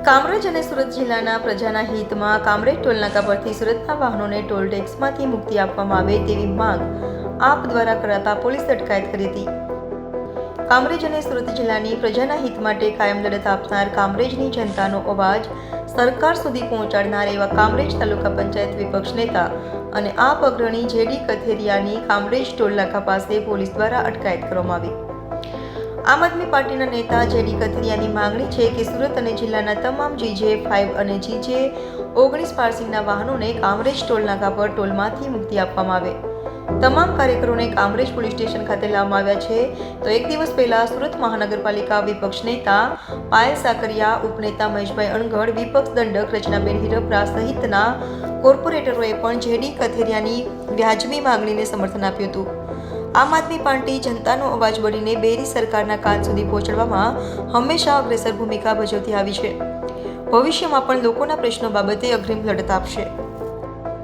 કામરેજ અને સુરત જિલ્લાના પ્રજાના હિતમાં કામરેજ ટોલનાકા પરથી સુરતના વાહનોને ટોલ ટેક્સમાંથી મુક્તિ આપવામાં આવે તેવી માંગ આપ દ્વારા કરાતા પોલીસે અટકાયત કરી હતી. કામરેજ અને સુરત જિલ્લાની પ્રજાના હિત માટે કાયમ લડત આપનાર, કામરેજની જનતાનો અવાજ સરકાર સુધી પહોંચાડનાર એવા કામરેજ તાલુકા પંચાયત વિપક્ષ નેતા અને આપ અગ્રણી જેડી કથેરિયાની કામરેજ ટોલનાકા પાસે પોલીસ દ્વારા અટકાયત કરવામાં આવી. આમ આદમી પાર્ટીના નેતા જેડી કથિરિયાની માંગણી છે કે સુરત અને જિલ્લાના તમામ GJ5 અને GJ19 પાર્સિંગના વાહનોને કામરેજ ટોલનાકા પર ટોલમાંથી મુક્તિ આપવામાં આવે. તમામ કાર્યકરોને કામરેજ પોલીસ સ્ટેશન ખાતે લાવવામાં આવ્યા છે. તો એક દિવસ પહેલા સુરત મહાનગરપાલિકા વિપક્ષ નેતા પાયલ સાકરિયા, ઉપનેતા મહેશભાઈ અણગઢ, વિપક્ષ દંડક રચનાબેન હિરપરા સહિતના કોર્પોરેટરોએ પણ જેડી કથિરિયાની વ્યાજબી માંગણીને સમર્થન આપ્યું હતું. આમ આદમી પાર્ટી જનતાનો અવાજ બનીને બેરી સરકારના કાન સુધી પહોંચાડવામાં હંમેશા અગ્રેસર ભૂમિકા ભજવતી આવી છે. ભવિષ્યમાં પણ લોકોના પ્રશ્નો બાબતે અગ્રીમ લડત આપશે.